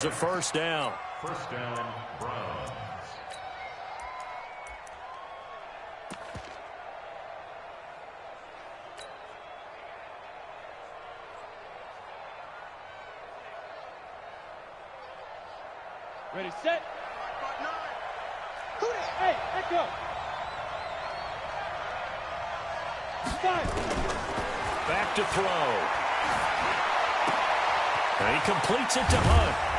It's a first down. First down, Browns. Ready, set. Hey, let go. Back to throw. And he completes it to Hunt.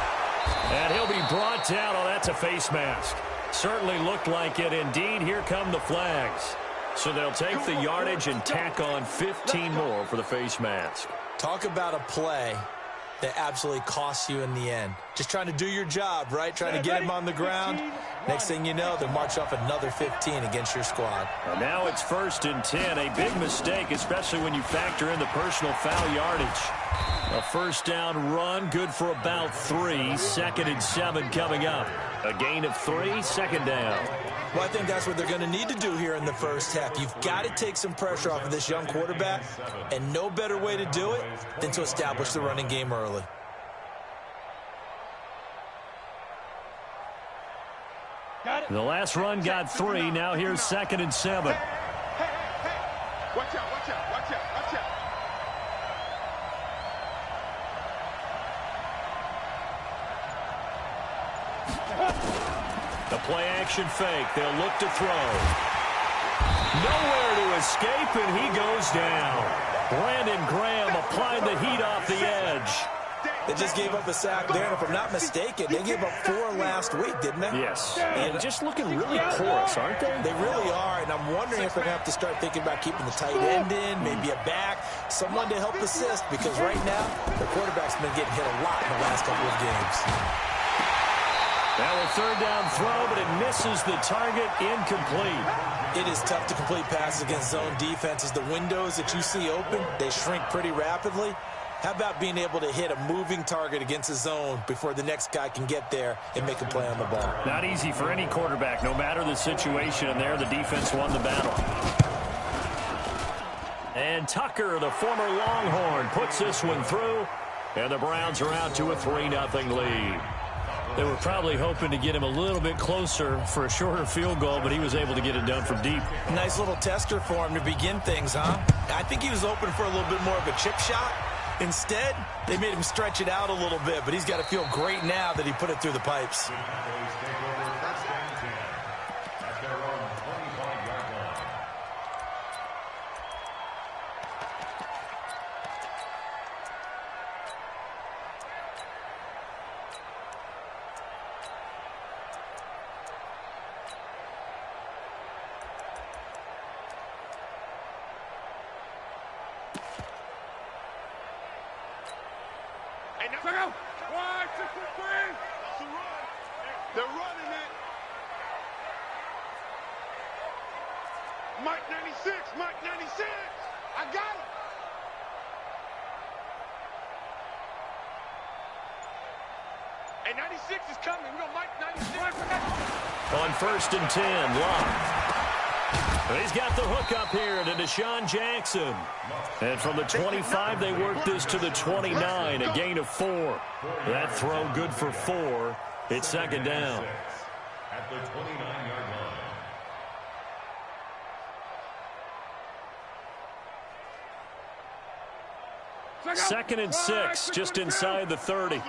And he'll be brought down. Oh, that's a face mask. Certainly looked like it. Indeed, here come the flags. So they'll take the yardage and tack on 15 more for the face mask. Talk about a play that absolutely costs you in the end. Just trying to do your job, right? Trying to get him on the ground. Next thing you know, they'll march off another 15 against your squad. And now it's 1st and 10. A big mistake, especially when you factor in the personal foul yardage. A first down run, good for about 3. 2nd and 7 coming up. A gain of 3, 2nd down. Well, I think that's what they're going to need to do here in the first half. You've got to take some pressure off of this young quarterback, and no better way to do it than to establish the running game early. The last run got 3. Now here's 2nd and 7. Hey. Watch out. The play action fake. They'll look to throw. Nowhere to escape, and he goes down. Brandon Graham applied the heat off the edge. They just gave up a sack there, and if I'm not mistaken, they gave up 4 last week, didn't they? Yes. And just looking really porous, aren't they? They really are, and I'm wondering if they're going to have to start thinking about keeping the tight end in, maybe a back, someone to help assist, because right now, the quarterback's been getting hit a lot in the last couple of games. Now a 3rd down throw, but it misses the target, incomplete. It is tough to complete passes against zone defenses. The windows that you see open, they shrink pretty rapidly. How about being able to hit a moving target against a zone before the next guy can get there and make a play on the ball? Not easy for any quarterback, no matter the situation, and there the defense won the battle. And Tucker, the former Longhorn, puts this one through, and the Browns are out to a 3-0 lead. They were probably hoping to get him a little bit closer for a shorter field goal, but he was able to get it done from deep. Nice little tester for him to begin things, huh? I think he was open for a little bit more of a chip shot. Instead, they made him stretch it out a little bit, but he's got to feel great now that he put it through the pipes. They're running it. Mike 96. I got it. Hey, 96 is coming. We got Mike 96. On 1st and 10, Locke. He's got the hook up here to Deshaun Jackson. And from the 25, they work this to the 29, a gain of 4. That throw good for 4. It's 2nd down. At the 29-yard line. 2nd and 6, just inside the 30.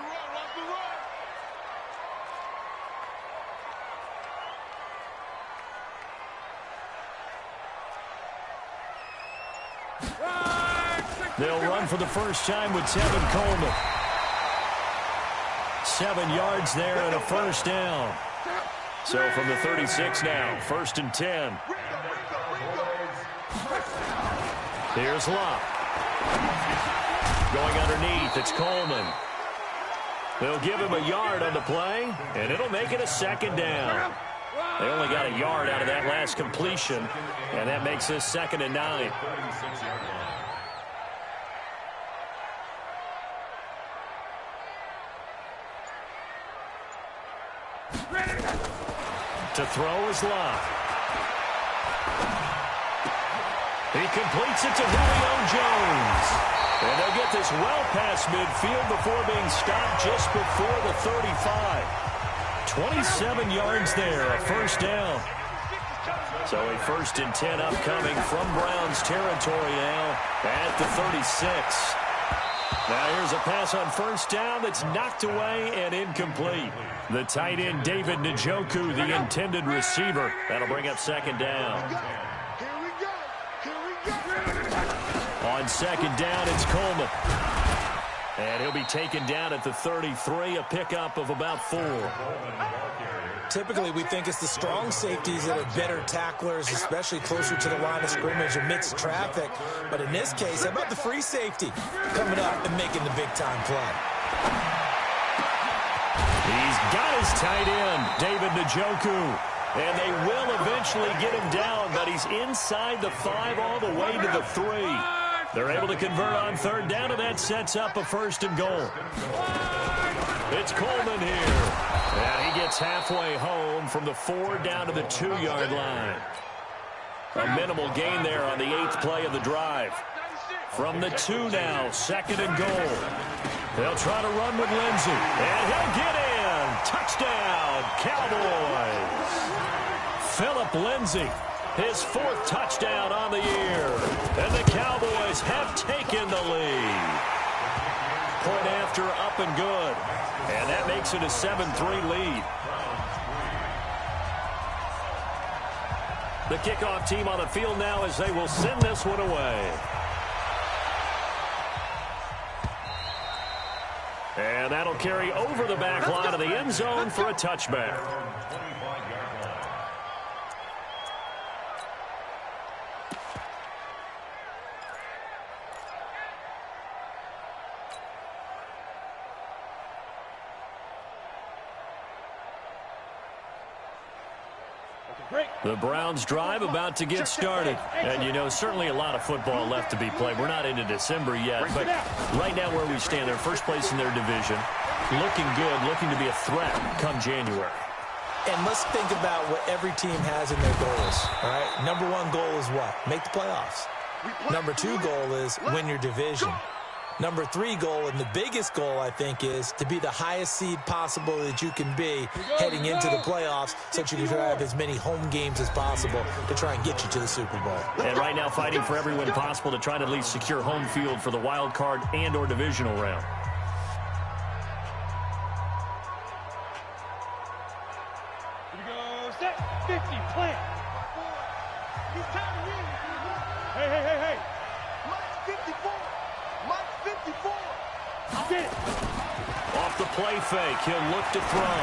They'll run for the first time with Tevin Coleman. 7 yards there and a first down. So from the 36 now, 1st and 10. Here's Locke. Going underneath, it's Coleman. They'll give him a yard on the play, and it'll make it a 2nd down. They only got a yard out of that last completion, and that makes this 2nd and 9. To throw is Locke. He completes it to Julio Jones. And they'll get this well past midfield before being stopped just before the 35. 27 yards there, a first down. So a 1st and 10 upcoming from Browns territory now at the 36. Now here's a pass on first down that's knocked away and incomplete. The tight end, David Njoku, the intended receiver. That'll bring up 2nd down. On 2nd down, it's Coleman. And he'll be taken down at the 33, a pickup of about 4. Typically, we think it's the strong safeties that are better tacklers, especially closer to the line of scrimmage amidst traffic. But in this case, how about the free safety coming up and making the big-time play? He's got his tight end, David Njoku. And they will eventually get him down, but he's inside the 5 all the way to the 3. They're able to convert on 3rd down, and that sets up a 1st and goal. It's Coleman here. And he gets halfway home from the 4 down to the 2-yard line. A minimal gain there on the 8th play of the drive. From the 2 now, 2nd and goal. They'll try to run with Lindsey. And he'll get in. Touchdown, Cowboys. Phillip Lindsey, his 4th touchdown on the year. And the Cowboys have taken the lead. Point after, up and good. And that makes it a 7-3 lead. The kickoff team on the field now as they will send this one away. And that'll carry over the back line of the end zone for a touchback. The Browns drive about to get started. And, you know, certainly a lot of football left to be played. We're not into December yet, but right now where we stand, they're first place in their division. Looking good, looking to be a threat come January. And let's think about what every team has in their goals, all right? Number 1 goal is what? Make the playoffs. Number 2 goal is win your division. Number 3 goal, and the biggest goal, I think, is to be the highest seed possible that you can be heading into the playoffs so that you can have as many home games as possible to try and get you to the Super Bowl. And right now fighting for every win possible to try to at least secure home field for the wild card and or divisional round. Here we go. Set. 50. Plant. He's time to win. Hey. Mike 54. Mike 54. Get it. Off the play fake, he'll look to throw.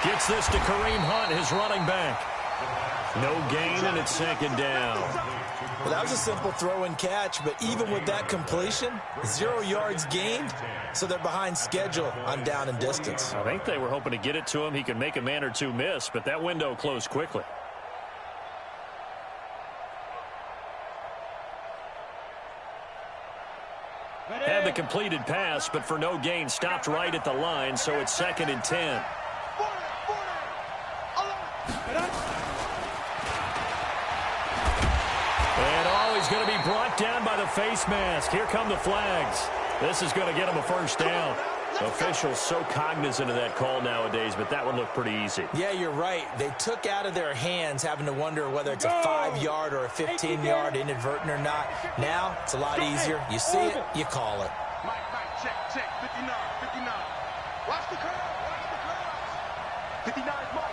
Gets this to Kareem Hunt, his running back. No gain, and it's 2nd down. Well, that was a simple throw and catch, but even with that completion, 0 yards gained, so they're behind schedule on down and distance. I think they were hoping to get it to him. He could make a man or two miss, but that window closed quickly. Had the completed pass, but for no gain, stopped right at the line, so it's 2nd and 10. And he's going to be brought down by the face mask. Here come the flags. This is going to get him a 1st down. Officials so cognizant of that call nowadays, but that one looked pretty easy. Yeah, you're right. They took out of their hands having to wonder whether it's a 5-yard or a 15-yard inadvertent or not. Now, it's a lot easier. You see it, you call it. Mike, check, 59. Watch the curve. 59 Mike.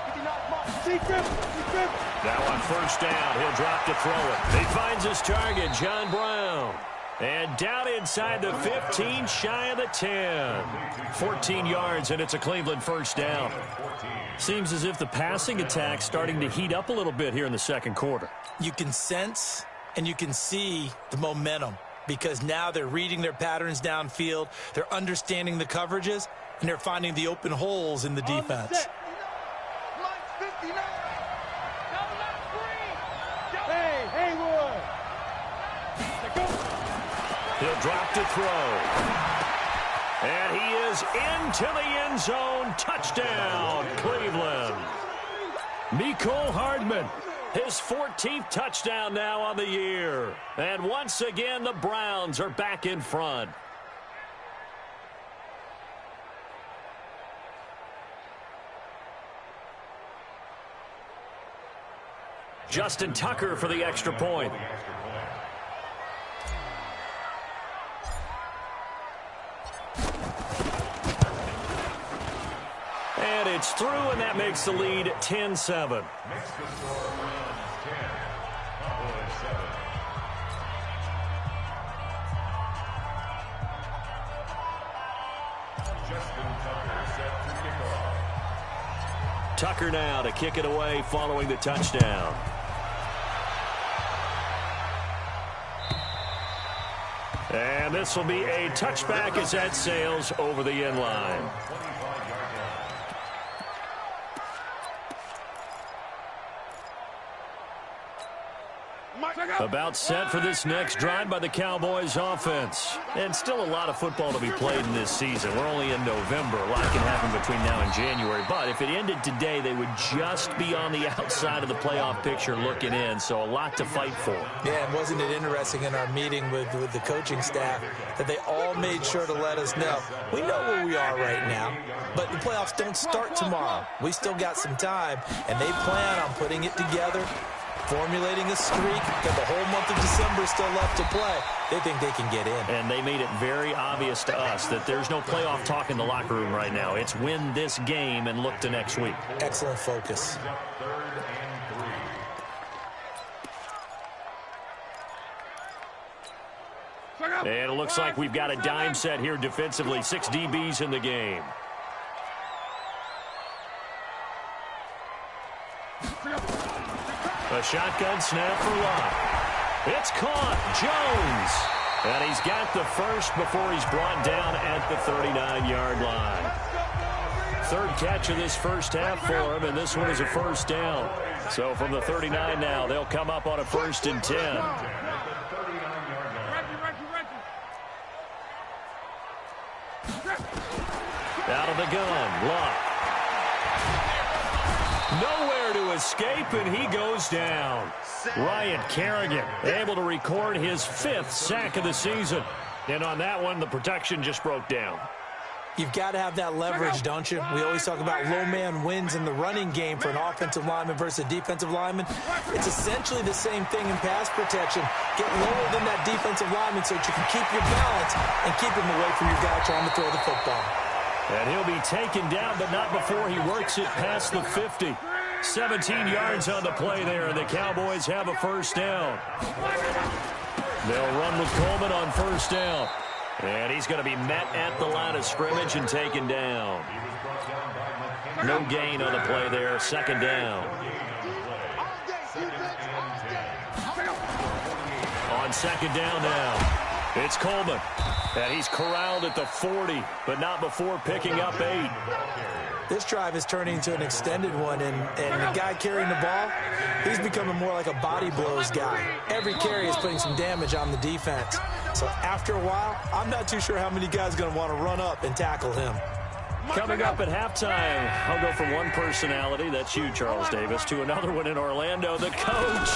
Secret. Now on 1st down, he'll drop to throw it. He finds his target, John Brown. And down inside the 15, shy of the 10. 14 yards, and it's a Cleveland 1st down. Seems as if the passing attack's starting to heat up a little bit here in the 2nd quarter. You can sense and you can see the momentum because now they're reading their patterns downfield, they're understanding the coverages, and they're finding the open holes in the defense. He'll drop to throw. And he is into the end zone. Touchdown, Cleveland. Mecole Hardman His 14th touchdown now on the year. And once again, the Browns are back in front. Justin Tucker for the extra point. And it's through, and that makes the lead 10-7. Tucker now to kick it away following the touchdown. And this will be a touchback as that sails over the end line. About set for this next drive by the Cowboys offense. And still a lot of football to be played in this season. We're only in November. A lot can happen between now and January. But if it ended today, they would just be on the outside of the playoff picture looking in. So a lot to fight for. Yeah, and wasn't it interesting in our meeting with the coaching staff that they all made sure to let us know, we know where we are right now, but the playoffs don't start tomorrow. We still got some time, and they plan on putting it together, formulating a streak, got the whole month of December still left to play. They think they can get in. And they made it very obvious to us that there's no playoff talk in the locker room right now. It's win this game and look to next week. Excellent focus. And it looks like we've got a dime set here defensively. 6 DBs in the game. A shotgun snap for Locke. It's caught. Jones. And he's got the first before he's brought down at the 39-yard line. Third catch of this first half for him, and this one is a first down. So from the 39 now, they'll come up on a 1st and 10. Out of the gun, Locke. Nowhere to escape, and he goes down. Ryan Kerrigan able to record his 5th sack of the season. And on that one, the protection just broke down. You've got to have that leverage, don't you? We always talk about low man wins in the running game for an offensive lineman versus a defensive lineman. It's essentially the same thing in pass protection. Get lower than that defensive lineman so that you can keep your balance and keep him away from your guy trying to throw the football. And he'll be taken down, but not before he works it past the 50. 17 yards on the play there, and the Cowboys have a first down. They'll run with Coleman on first down. And he's going to be met at the line of scrimmage and taken down. No gain on the play there, 2nd down. On 2nd down now, it's Coleman. And he's corralled at the 40, but not before picking up 8. This drive is turning into an extended one, and the guy carrying the ball, he's becoming more like a body blows guy. Every carry is putting some damage on the defense. So after a while, I'm not too sure how many guys are going to want to run up and tackle him. Coming up at halftime, I'll go from one personality, that's you, Charles Davis, to another one in Orlando, the coach.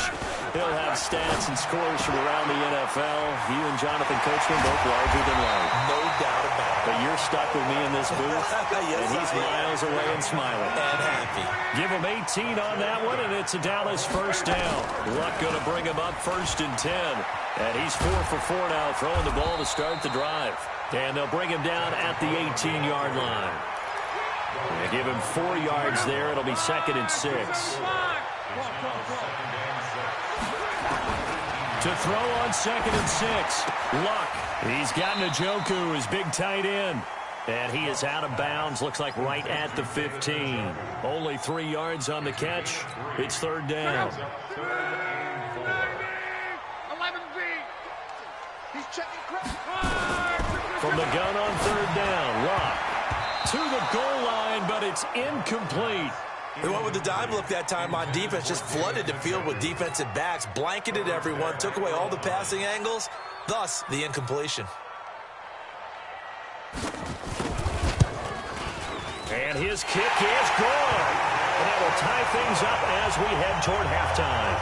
He'll have stats and scores from around the NFL. You and Jonathan Coachman both larger than life. No doubt about it. But you're stuck with me in this booth, Yes, and he's miles away and smiling. And happy. Give him 18 on that one, and it's a Dallas first down. Luck going to bring him up 1st and 10. And he's 4 for 4 now, throwing the ball to start the drive. And they'll bring him down at the 18-yard line. They give him 4 yards there. It'll be 2nd and 6. To throw on 2nd and 6. Luck. He's got Njoku, his big tight end. And he is out of bounds. Looks like right at the 15. Only 3 yards on the catch. It's 3rd down. From the gun on 3rd down, Luck to the goal line, but it's incomplete. They went with the dime look that time on defense, just flooded the field with defensive backs, blanketed everyone, took away all the passing angles, thus the incompletion. And his kick is good. And that will tie things up as we head toward halftime.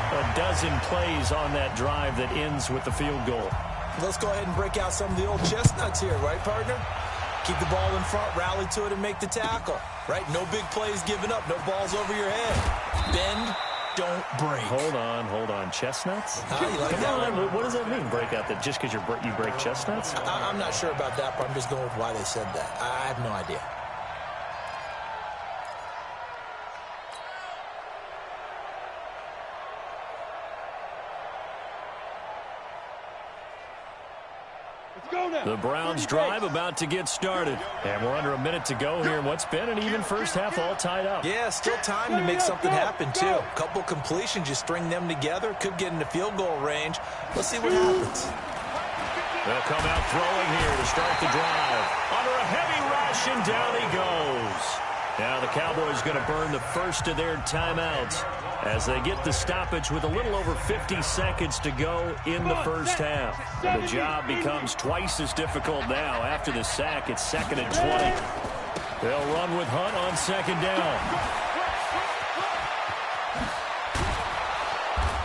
A dozen plays on that drive that ends with the field goal. Let's go ahead and break out some of the old chestnuts here, right, partner? Keep the ball in front, rally to it, and make the tackle, right? No big plays given up, no balls over your head. Bend, don't break. Hold on. Chestnuts? You like Come that on, one? what does that mean, break out that just because you break chestnuts? I'm not sure about that, but I'm just going with why they said that. I have no idea. The Browns drive about to get started. And we're under a minute to go here in what's been an even first half all tied up. Yeah, still time to make something happen, too. A couple completions, you string them together, could get into field goal range. Let's see what happens. They'll come out throwing here to start the drive. Under a heavy rush, and down he goes. Now the Cowboys going to burn the first of their timeouts as they get the stoppage with a little over 50 seconds to go in the first half. And the job becomes twice as difficult now after the sack. It's 2nd and 20. They'll run with Hunt on 2nd down.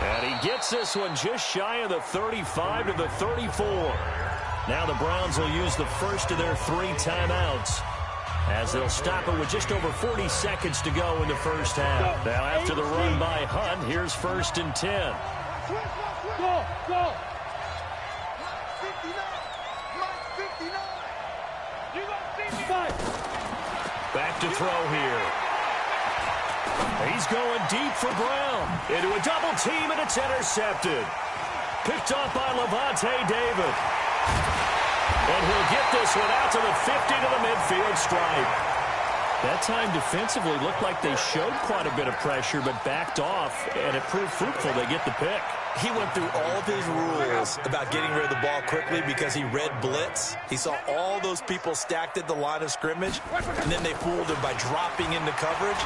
And he gets this one just shy of the 35 to the 34. Now the Browns will use the first of their 3 timeouts as they'll stop it with just over 40 seconds to go in the first half. Now after the run by Hunt, here's 1st and 10. Go. Back to throw here. He's going deep for Brown. Into a double team, and it's intercepted. Picked off by Levante David. And he'll get this one out to the 50 to the midfield stripe. That time defensively looked like they showed quite a bit of pressure, but backed off, and it proved fruitful. They get the pick. He went through all of his rules about getting rid of the ball quickly because he read blitz. He saw all those people stacked at the line of scrimmage, and then they fooled him by dropping into coverage.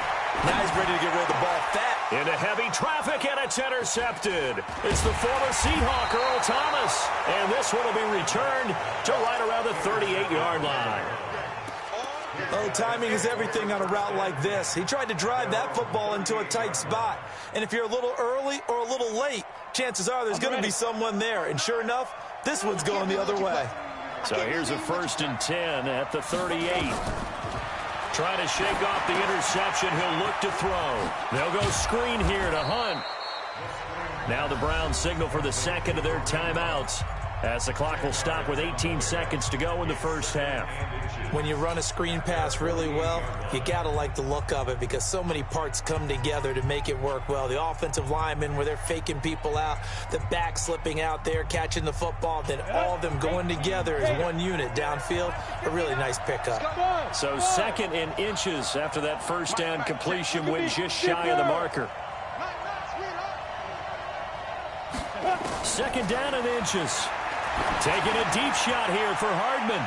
Now he's ready to get rid of the ball fat. Into heavy traffic, and it's intercepted. It's the former Seahawk, Earl Thomas. And this one will be returned to right around the 38-yard line. Oh, timing is everything on a route like this. He tried to drive that football into a tight spot. And if you're a little early or a little late, chances are there's going to be someone there. And sure enough, this one's going the other way. So here's a 1st and 10 at the 38. Trying to shake off the interception. He'll look to throw. They'll go screen here to Hunt. Now the Browns signal for the 2nd of their timeouts as the clock will stop with 18 seconds to go in the first half. When you run a screen pass really well, you got to like the look of it because so many parts come together to make it work well. The offensive linemen where they're faking people out, the back slipping out there, catching the football, then all of them going together as one unit downfield. A really nice pickup. So 2nd and inches after that first down completion went just shy of the marker. 2nd down and inches. Taking a deep shot here for Hardman.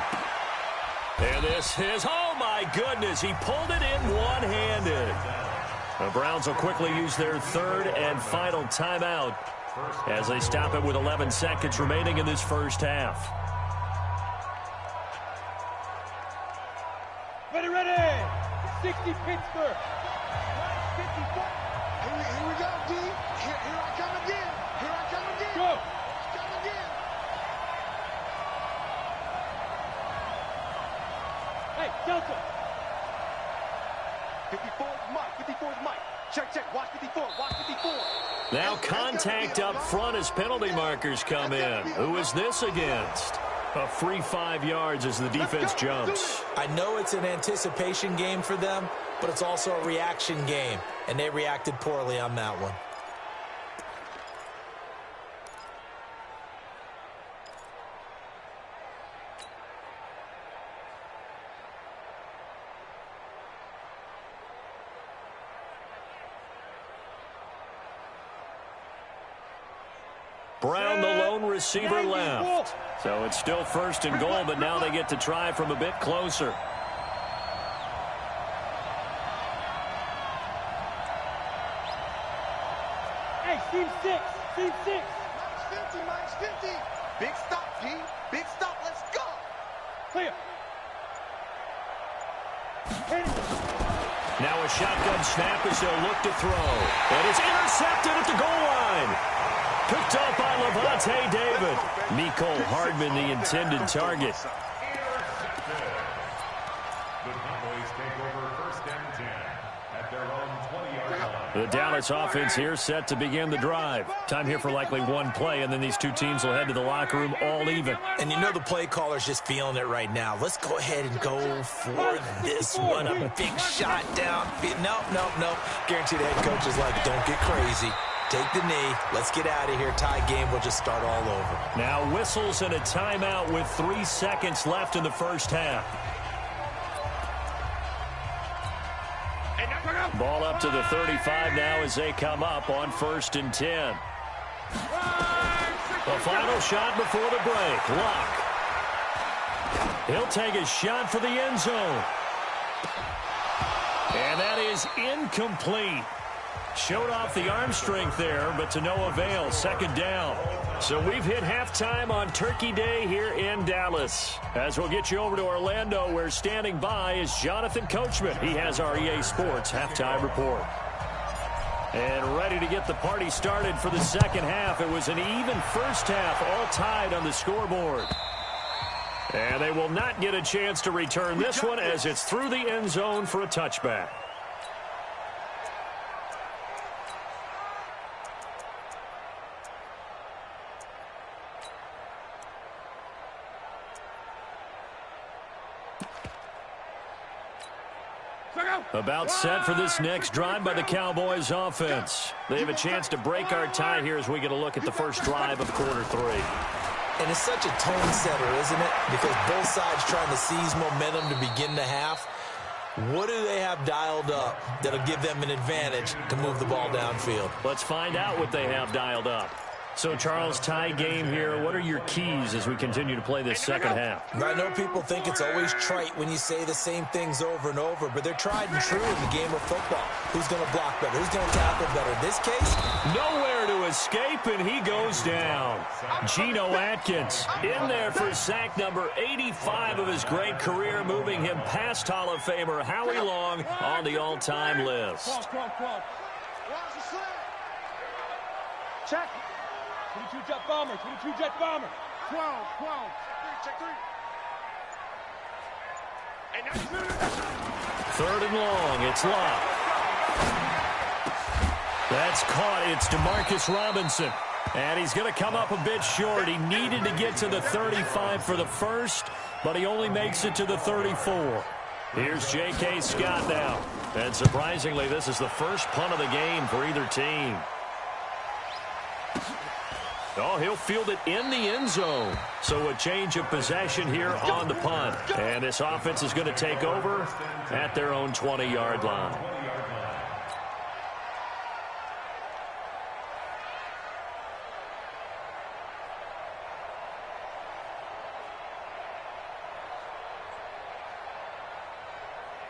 And this is, oh my goodness, he pulled it in one-handed. The Browns will quickly use their 3rd and final timeout as they stop it with 11 seconds remaining in this first half. Ready. 60 Pittsburgh. 54. Here we go, D. Here I come again. Go. Hey, Delta. 54 is Mike. Check. Watch 54. Now contact up front as penalty markers come in. Who is this against? A free 5 yards as the defense jumps. I know it's an anticipation game for them, but it's also a reaction game, and they reacted poorly on that one. Brown, the lone receiver, left. So it's still 1st and goal, but now they get to try from a bit closer. Hey, team 6. Mike's 50. Big stop, D. Big stop. Let's go. Clear. Now a shotgun snap as they'll look to throw. And it's intercepted at the goal line. Picked up by Levante David. Mecole Hardman, the intended target. The Cowboys take over first and 10 at their own 20-yard line. The Dallas offense here set to begin the drive. Time here for likely one play, and then these two teams will head to the locker room all even. And you know the play caller's just feeling it right now. Let's go ahead and go for this one. A big shot down. Nope. Guaranteed the head coach is like, don't get crazy. Take the knee. Let's get out of here. Tie game. We'll just start all over. Now whistles and a timeout with 3 seconds left in the first half. Ball up to the 35 now as they come up on first and 10. The final shot before the break. Luck. He'll take a shot for the end zone. And that is incomplete. Showed off the arm strength there, but to no avail. Second down. So we've hit halftime on Turkey Day here in Dallas. As we'll get you over to Orlando, where standing by is Jonathan Coachman. He has our EA Sports halftime report. And ready to get the party started for the second half. It was an even first half, all tied on the scoreboard. And they will not get a chance to return this one as it's through the end zone for a touchback. About set for this next drive by the Cowboys offense. They have a chance to break our tie here as we get a look at the first drive of quarter 3. And it's such a tone setter, isn't it? Because both sides trying to seize momentum to begin the half. What do they have dialed up that'll give them an advantage to move the ball downfield? Let's find out what they have dialed up. So, Charles, tie game here. What are your keys as we continue to play this second half? I know people think it's always trite when you say the same things over and over, but they're tried and true in the game of football. Who's going to block better? Who's going to tackle better? In this case, nowhere to escape, and he goes down. Geno Atkins in there for sack number 85 of his great career, moving him past Hall of Famer Howie Long on the all-time list. Check. 22 jet bomber, 22 jet bomber. 12. Check 3. And now Third and long, it's Locke. That's caught. It's Demarcus Robinson. And he's going to come up a bit short. He needed to get to the 35 for the first, but he only makes it to the 34. Here's J.K. Scott now. And surprisingly, this is the first punt of the game for either team. Oh, he'll field it in the end zone. So a change of possession here on the punt. And this offense is going to take over at their own 20-yard line.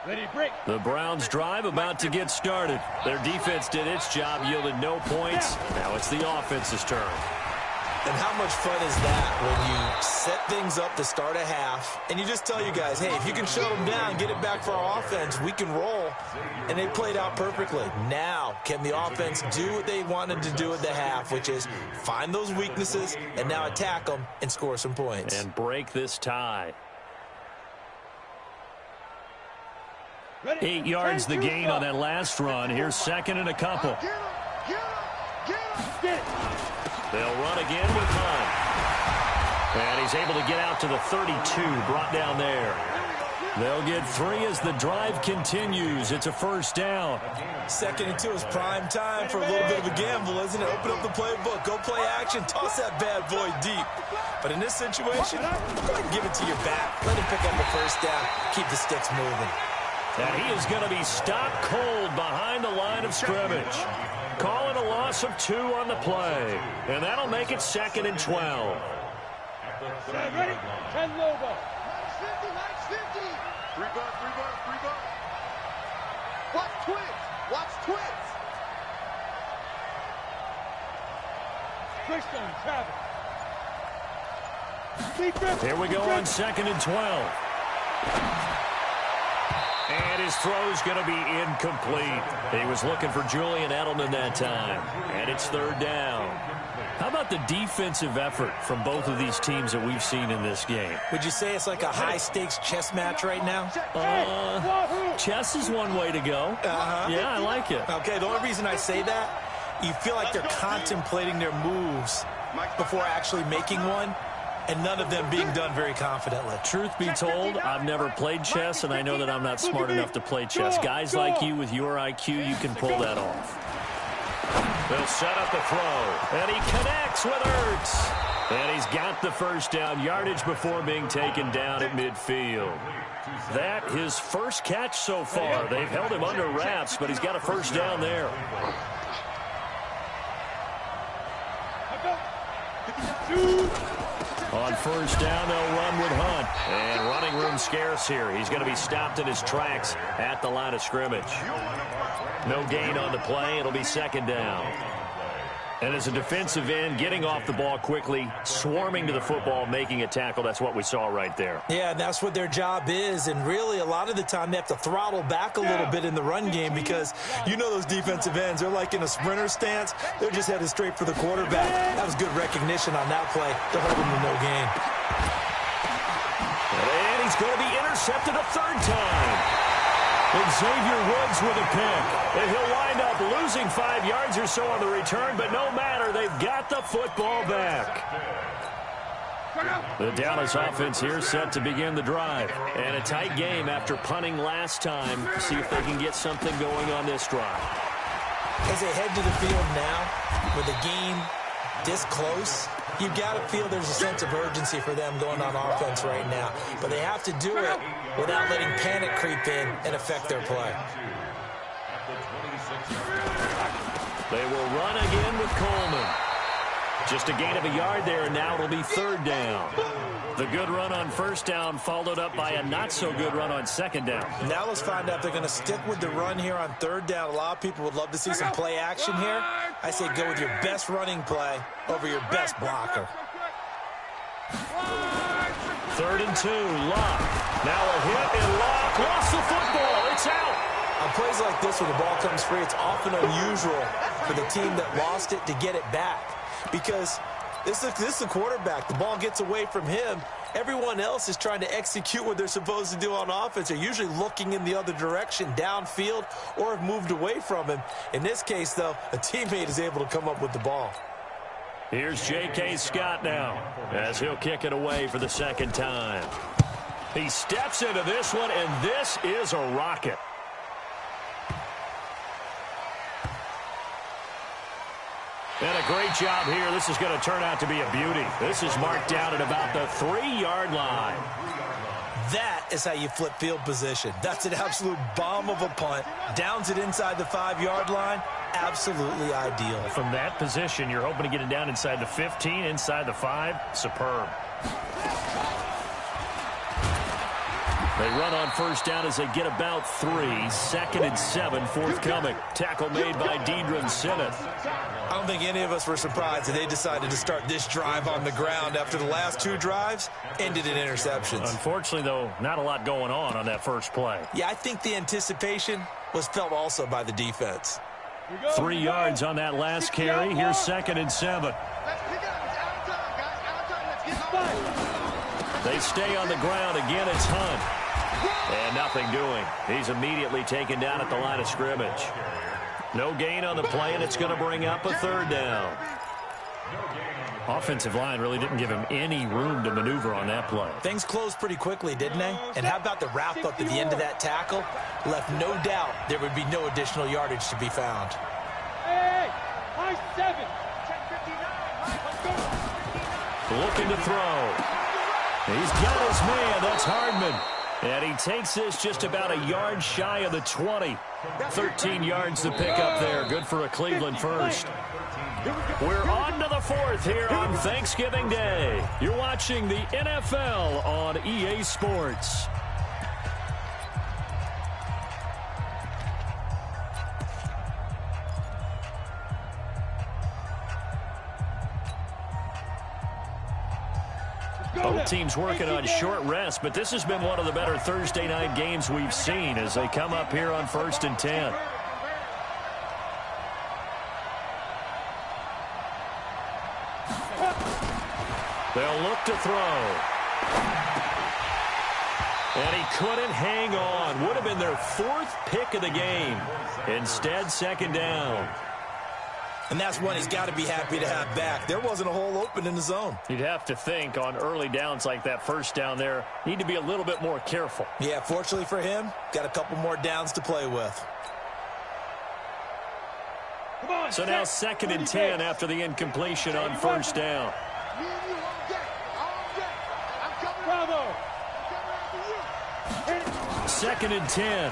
Ready, break. The Browns' drive about to get started. Their defense did its job, yielded no points. Now it's the offense's turn. And how much fun is that when you set things up to start a half, and you just tell you guys, hey, if you can shut them down, get it back for our offense, we can roll. And they played out perfectly. Now, can the offense do what they wanted to do at the half, which is find those weaknesses and now attack them and score some points. And break this tie. 8 yards the gain on that last run. Here's second and a couple. They'll run again with Hunt. And he's able to get out to the 32, brought down there. They'll get 3 as the drive continues. It's a first down. 2nd and 2 is prime time for a little bit of a gamble, isn't it? Open up the playbook, go play action, toss that bad boy deep. But in this situation, go ahead and give it to your back. Let him pick up the first down, keep the sticks moving. And he is going to be stopped cold behind the line of scrimmage. Calling a loss of 2 on the play. And that'll make it 2nd and 12. Ready? 10 Lobo. Minus 50. 3 bucks. Watch twins. Christian, Travis. Here we go on 2nd and 12. And And his throw's going to be incomplete. He was looking for Julian Edelman that time. And it's third down. How about the defensive effort from both of these teams that we've seen in this game? Would you say it's like a high-stakes chess match right now? Chess is one way to go. Yeah, I like it. Okay, the only reason I say that, you feel like they're contemplating their moves before actually making one, and none of them being done very confidently. Truth be told, I've never played chess, and I know that I'm not smart enough to play chess. Guys like you with your IQ, you can pull that off. They'll set up the throw, and he connects with Ertz. And he's got the first down, yardage before being taken down at midfield. That his first catch so far. They've held him under wraps, but he's got a first down there. On first down, they'll run with Hunt. And running room scarce here. He's going to be stopped in his tracks at the line of scrimmage. No gain on the play. It'll be second down. And as a defensive end, getting off the ball quickly, swarming to the football, making a tackle, that's what we saw right there. Yeah, and that's what their job is. And really, a lot of the time, they have to throttle back a little bit in the run game because you know those defensive ends, they're like in a sprinter stance. They're just headed straight for the quarterback. That was good recognition on that play to hold him to no gain. And he's going to be intercepted a third time. Xavier Woods with a pick. And he'll wind up losing 5 yards or so on the return, but no matter, they've got the football back. The Dallas offense here set to begin the drive. And a tight game after punting last time. See if they can get something going on this drive. As they head to the field now, with the game this close, you've got to feel there's a sense of urgency for them going on offense right now. But they have to do it without letting panic creep in and affect their play. They will run again with Coleman. Just a gain of a yard there, and now it'll be third down. The good run on first down followed up by a not-so-good run on second down. Now let's find out if they're going to stick with the run here on third down. A lot of people would love to see some play action here. I say go with your best running play over your best blocker. 3rd and 2, Locke. Now a hit, and Locke lost the football. It's out. On plays like this, when the ball comes free, it's often unusual for the team that lost it to get it back. Because this is the quarterback. The ball gets away from him. Everyone else is trying to execute what they're supposed to do on offense. They're usually looking in the other direction, downfield, or have moved away from him. In this case, though, a teammate is able to come up with the ball. Here's J.K. Scott now as he'll kick it away for the second time. He steps into this one, and this is a rocket. And a great job here. This is going to turn out to be a beauty. This is marked down at about the 3-yard line. That is how you flip field position. That's an absolute bomb of a punt. Downs it inside the 5-yard line. Absolutely ideal. From that position, you're hoping to get it down inside the 15, inside the 5. Superb. They run on first down as they get about 3. 2nd and 7 forthcoming. Tackle made by Deidron Sinnott. I don't think any of us were surprised that they decided to start this drive on the ground after the last 2 drives ended in interceptions. Unfortunately, though, not a lot going on that first play. Yeah, I think the anticipation was felt also by the defense. 3 yards on that last carry. Here's 2nd and 7. They stay on the ground. Again, it's Hunt. And nothing doing. He's immediately taken down at the line of scrimmage. No gain on the play, and it's going to bring up a 3rd down. Offensive line really didn't give him any room to maneuver on that play. Things closed pretty quickly, didn't they? And how about the wrap-up at the end of that tackle? Left no doubt there would be no additional yardage to be found. Hey, high 7. Looking to throw. He's got his man. That's Hardman. And he takes this just about a yard shy of the 20. 13 yards to pick up there. Good for a Cleveland first. We're on to the 4th here on Thanksgiving Day. You're watching the NFL on EA Sports. Both teams working on short rest, but this has been one of the better Thursday night games we've seen as they come up here on 1st and 10. They'll look to throw. And he couldn't hang on. Would have been their 4th pick of the game. Instead, 2nd down. And that's one he's got to be happy to have back. There wasn't a hole open in the zone. You'd have to think on early downs like that 1st down there, need to be a little bit more careful. Yeah, fortunately for him, got a couple more downs to play with. So now 2nd and 10 after the incompletion on 1st down. Bravo. 2nd and 10.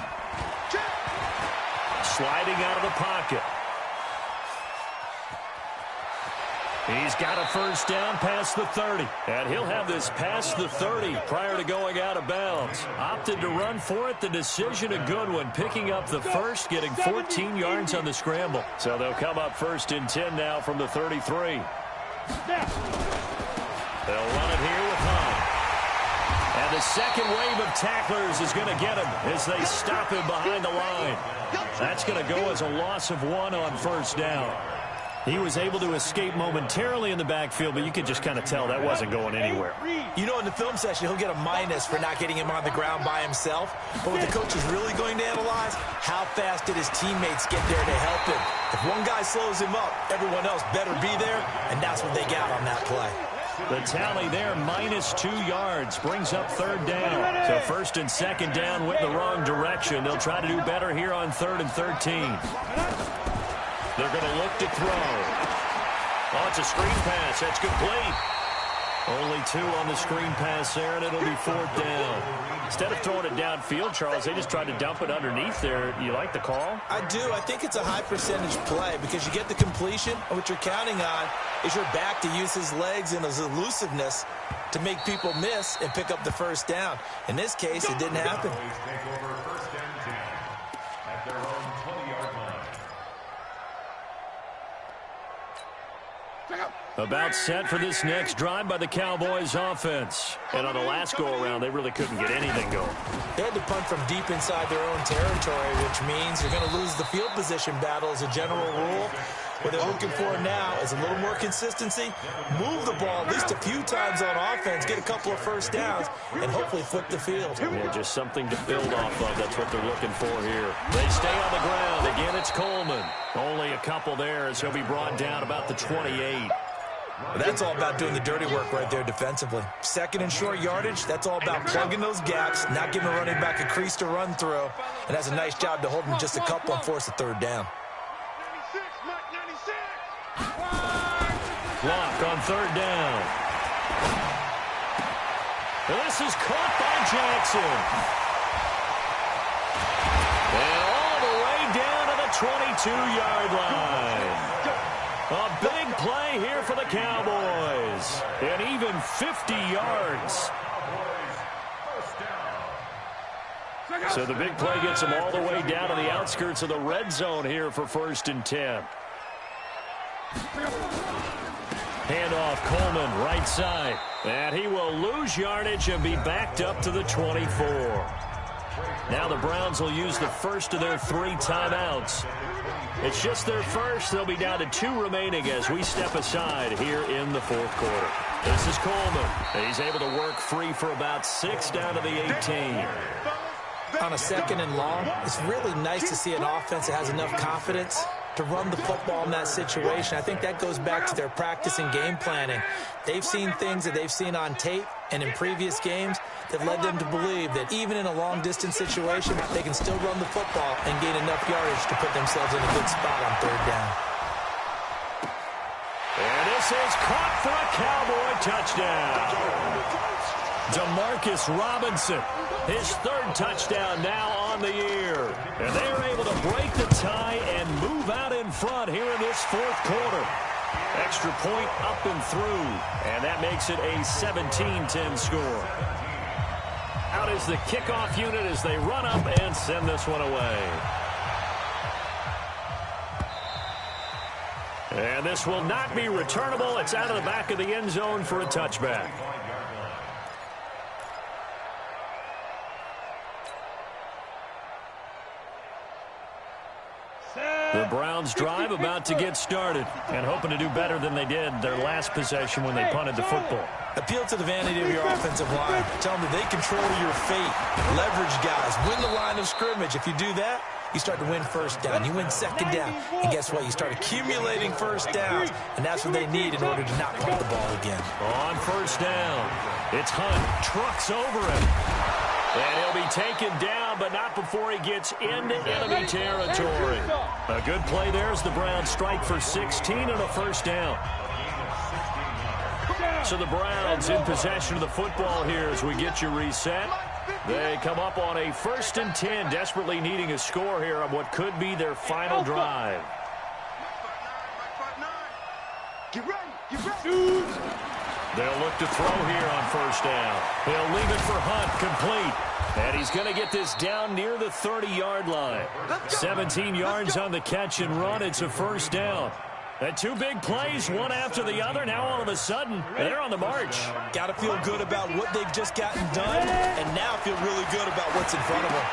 Sliding out of the pocket. He's got a 1st down past the 30. And he'll have this past the 30 prior to going out of bounds. Opted to run for it. The decision a good one. Picking up the 1st, getting 14 yards on the scramble. So they'll come up 1st and 10 now from the 33. They'll run it here with Hunt. And the second wave of tacklers is going to get him as they stop him behind the line. That's going to go as a loss of 1 on 1st down. He was able to escape momentarily in the backfield, but you could just kind of tell that wasn't going anywhere. You know, in the film session, he'll get a minus for not getting him on the ground by himself. But what the coach is really going to analyze, how fast did his teammates get there to help him? If one guy slows him up, everyone else better be there, and that's what they got on that play. The tally there, minus 2 yards, brings up 3rd down. So 1st and 2nd down went the wrong direction. They'll try to do better here on 3rd and 13. They're going to look to throw. Oh, it's a screen pass. That's complete. Only 2 on the screen pass there, and it'll be 4th down. Instead of throwing it downfield, Charles, they just tried to dump it underneath there. You like the call? I do. I think it's a high percentage play because you get the completion, and what you're counting on is your back to use his legs and his elusiveness to make people miss and pick up the 1st down. In this case, it didn't happen. Take over 1st and 10 at their own 20-yard line. About set for this next drive by the Cowboys offense. And on the last go-around, they really couldn't get anything going. They had to punt from deep inside their own territory, which means you're going to lose the field position battle as a general rule. What they're looking for now is a little more consistency, move the ball at least a few times on offense, get a couple of 1st downs, and hopefully flip the field. Yeah, just something to build off of. That's what they're looking for here. They stay on the ground. Again, it's Coleman. Only a couple there as he'll be brought down about the 28. That's all about doing the dirty work right there defensively. 2nd and short yardage, that's all about plugging those gaps, not giving a running back a crease to run through, and that's a nice job to hold him just a couple and force a 3rd down. 96, Mike, 96. Block on 3rd down. This is caught by Jackson. And all the way down to the 22-yard line. A big play here for the Cowboys. And even 50 yards. So the big play gets them all the way down to the outskirts of the red zone here for 1st and 10. Handoff, Coleman, right side. And he will lose yardage and be backed up to the 24. Now the Browns will use the first of their 3 timeouts. It's just their first. They'll be down to 2 remaining as we step aside here in the 4th quarter. This is Coleman. He's able to work free for about 6 down to the 18. On a 2nd and long, it's really nice to see an offense that has enough confidence to run the football in that situation. I think that goes back to their practice and game planning. They've seen things that they've seen on tape and in previous games that led them to believe that even in a long-distance situation, they can still run the football and gain enough yardage to put themselves in a good spot on 3rd down. And this is caught for a Cowboy touchdown. Demarcus Robinson, his 3rd touchdown now on the year. And they are able to break the tie and move out in front here in this 4th quarter. Extra point up and through, and that makes it a 17-10 score. Out is the kickoff unit as they run up and send this one away. And this will not be returnable. It's out of the back of the end zone for a touchback. The Browns drive about to get started and hoping to do better than they did their last possession when they punted the football. Appeal to the vanity of your offensive line. Tell them that they control your fate. Leverage guys. Win the line of scrimmage. If you do that, you start to win first down. You win second down. And guess what? You start accumulating first downs. And that's what they need in order to not punt the ball again. On first down, it's Hunt. Trucks over him. And he'll be taken down, but not before he gets into enemy territory. A good play there as the Browns strike for 16 and a first down. So the Browns in possession of the football here as we get you reset. They come up on a 1st and 10, desperately needing a score here on what could be their final drive. Get ready. Get ready. They'll look to throw here on first down. He'll leave it for Hunt, complete. And he's going to get this down near the 30-yard line. 17 yards on the catch and run. It's a first down. And two big plays, one after the other. Now all of a sudden, they're on the march. Got to feel good about what they've just gotten done, and now feel really good about what's in front of them.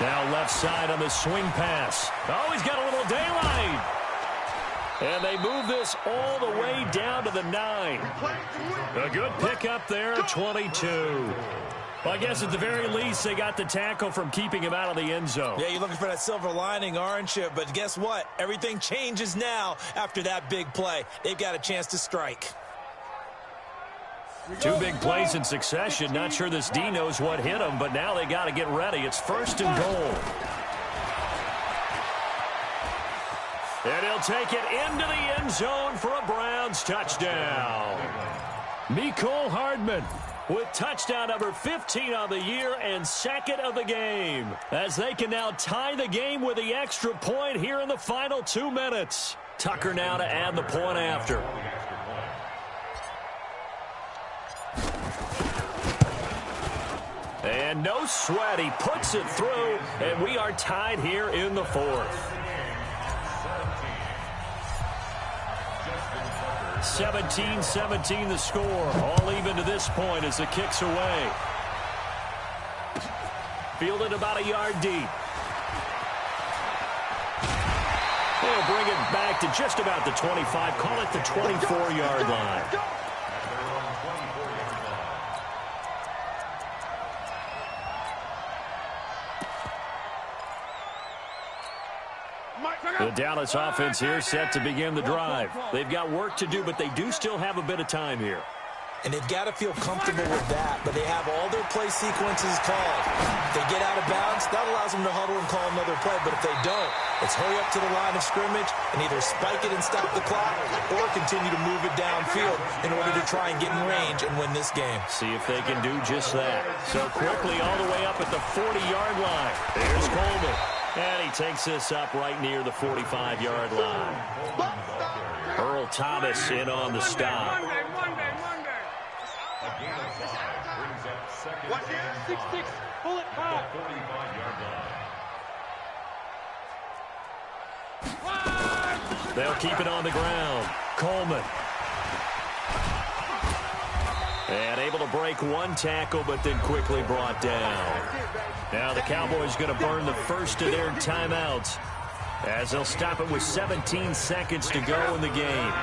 Now left side on the swing pass. Oh, he's got a little daylight. And they move this all the way down to the 9. A good pickup there at 22. Well, I guess at the very least, they got the tackle from keeping him out of the end zone. Yeah, you're looking for that silver lining, aren't you? But guess what? Everything changes now after that big play. They've got a chance to strike. Two big plays in succession. Not sure this D knows what hit him, but now they got to get ready. It's 1st and goal. And he'll take it into the end zone for a Browns touchdown. Mecole Hardman with touchdown number 15 on the year and 2nd of the game, as they can now tie the game with the extra point here in the final 2 minutes. Tucker now to add the point after. And no sweat, he puts it through, and we are tied here in the 4th. 17-17 the score. All even to this point as the kick's away. Fielded about a yard deep. They'll bring it back to just about the 25. Call it the 24-yard line. The Dallas offense here set to begin the drive. They've got work to do, but they do still have a bit of time here. And they've got to feel comfortable with that, but they have all their play sequences called. If they get out of bounds, that allows them to huddle and call another play. But if they don't, it's hurry up to the line of scrimmage and either spike it and stop the clock or continue to move it downfield in order to try and get in range and win this game. See if they can do just that. So quickly all the way up at the 40-yard line. There's Coleman. And he takes this up right near the 45-yard line. Earl Thomas in on the stop. Monday. What here? 6-6. Pull it high. 45-yard line. They'll keep it on the ground. Coleman. And able to break one tackle, but then quickly brought down. Now the Cowboys going to burn the first of their timeouts as they'll stop it with 17 seconds to go in the game.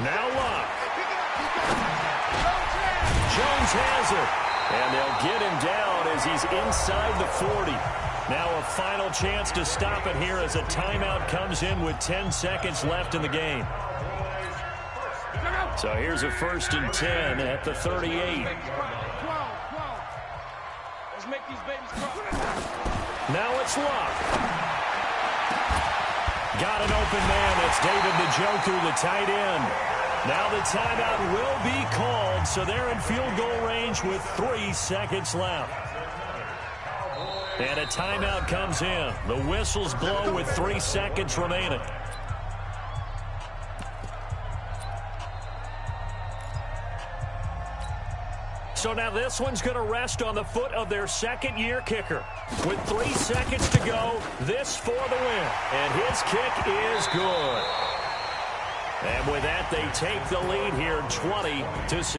Now Luck. Jones has it. And they'll get him down as he's inside the 40. Now a final chance to stop it here as a timeout comes in with 10 seconds left in the game. So here's a 1st and 10 at the 38. Let's make these babies cry. Now it's Luck. Got an open man. That's David Njoku, the tight end. Now the timeout will be called, so they're in field goal range with 3 seconds left. And a timeout comes in. The whistles blow with 3 seconds remaining. So now this one's going to rest on the foot of their second-year kicker. With 3 seconds to go, this for the win. And his kick is good. And with that, they take the lead here 20-16.